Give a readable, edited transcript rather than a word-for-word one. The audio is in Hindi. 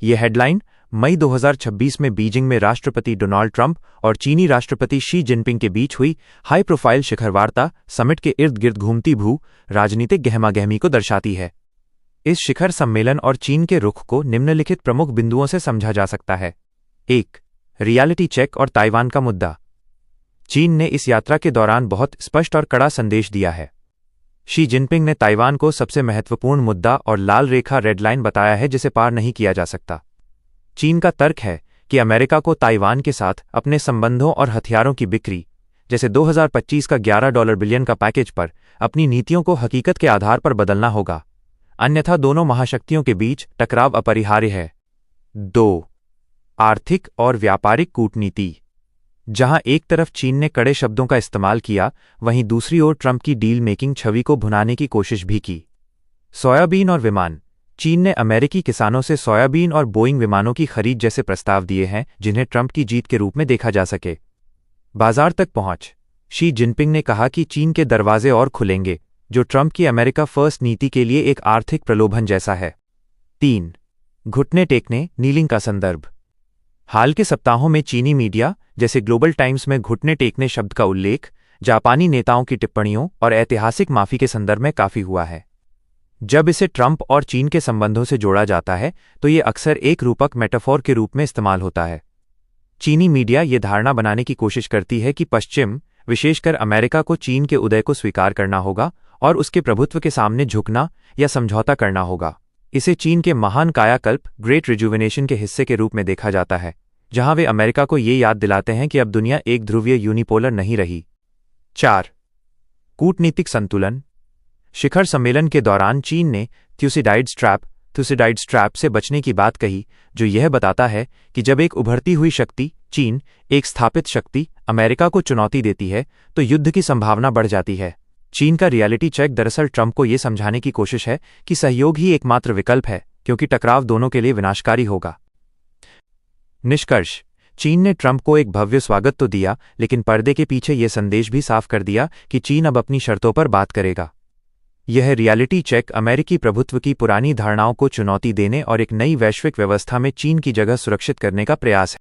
ये हेडलाइन मई 2026 में बीजिंग में राष्ट्रपति डोनाल्ड ट्रंप और चीनी राष्ट्रपति शी जिनपिंग के बीच हुई हाई प्रोफाइल शिखर वार्ता समिट के इर्द गिर्द घूमती भू राजनीतिक गहमागहमी को दर्शाती है। इस शिखर सम्मेलन और चीन के रुख को निम्नलिखित प्रमुख बिंदुओं से समझा जा सकता है। 1. रियलिटी चेक और ताइवान का मुद्दा। चीन ने इस यात्रा के दौरान बहुत स्पष्ट और कड़ा संदेश दिया है। शी जिनपिंग ने ताइवान को सबसे महत्वपूर्ण मुद्दा और लाल रेखा रेड लाइन बताया है जिसे पार नहीं किया जा सकता। चीन का तर्क है कि अमेरिका को ताइवान के साथ अपने संबंधों और हथियारों की बिक्री जैसे 2025 का $11 बिलियन का पैकेज पर अपनी नीतियों को हकीकत के आधार पर बदलना होगा, अन्यथा दोनों महाशक्तियों के बीच टकराव अपरिहार्य है। 2. आर्थिक और व्यापारिक कूटनीति। जहां एक तरफ चीन ने कड़े शब्दों का इस्तेमाल किया, वहीं दूसरी ओर ट्रंप की डील मेकिंग छवि को भुनाने की कोशिश भी की। सोयाबीन और विमान। चीन ने अमेरिकी किसानों से सोयाबीन और बोइंग विमानों की खरीद जैसे प्रस्ताव दिए हैं जिन्हें ट्रंप की जीत के रूप में देखा जा सके। बाजार तक पहुंच। शी जिनपिंग ने कहा कि चीन के दरवाजे और खुलेंगे, जो ट्रंप की अमेरिका फर्स्ट नीति के लिए एक आर्थिक प्रलोभन जैसा है। 3. घुटने टेकने नीलिंग का संदर्भ। हाल के सप्ताहों में चीनी मीडिया जैसे ग्लोबल टाइम्स में घुटने टेकने शब्द का उल्लेख जापानी नेताओं की टिप्पणियों और ऐतिहासिक माफी के संदर्भ में काफी हुआ है। जब इसे ट्रंप और चीन के संबंधों से जोड़ा जाता है तो ये अक्सर एक रूपक मेटाफोर के रूप में इस्तेमाल होता है। चीनी मीडिया ये धारणा बनाने की कोशिश करती है कि पश्चिम, विशेषकर अमेरिका को चीन के उदय को स्वीकार करना होगा और उसके प्रभुत्व के सामने झुकना या समझौता करना होगा। इसे चीन के महान कायाकल्प ग्रेट रिजुविनेशन के हिस्से के रूप में देखा जाता है, जहां वे अमेरिका को ये याद दिलाते हैं कि अब दुनिया एक ध्रुवीय यूनिपोलर नहीं रही। 4. कूटनीतिक संतुलन। शिखर सम्मेलन के दौरान चीन ने थ्यूसिडाइड स्ट्रैप से बचने की बात कही, जो यह बताता है कि जब एक उभरती हुई शक्ति चीन एक स्थापित शक्ति अमेरिका को चुनौती देती है तो युद्ध की संभावना बढ़ जाती है। चीन का रियलिटी चेक दरअसल ट्रंप को यह समझाने की कोशिश है कि सहयोग ही एकमात्र विकल्प है, क्योंकि टकराव दोनों के लिए विनाशकारी होगा। निष्कर्ष। चीन ने ट्रंप को एक भव्य स्वागत तो दिया, लेकिन पर्दे के पीछे यह संदेश भी साफ कर दिया कि चीन अब अपनी शर्तों पर बात करेगा। यह रियलिटी चेक अमेरिकी प्रभुत्व की पुरानी धारणाओं को चुनौती देने और एक नई वैश्विक व्यवस्था में चीन की जगह सुरक्षित करने का प्रयास है।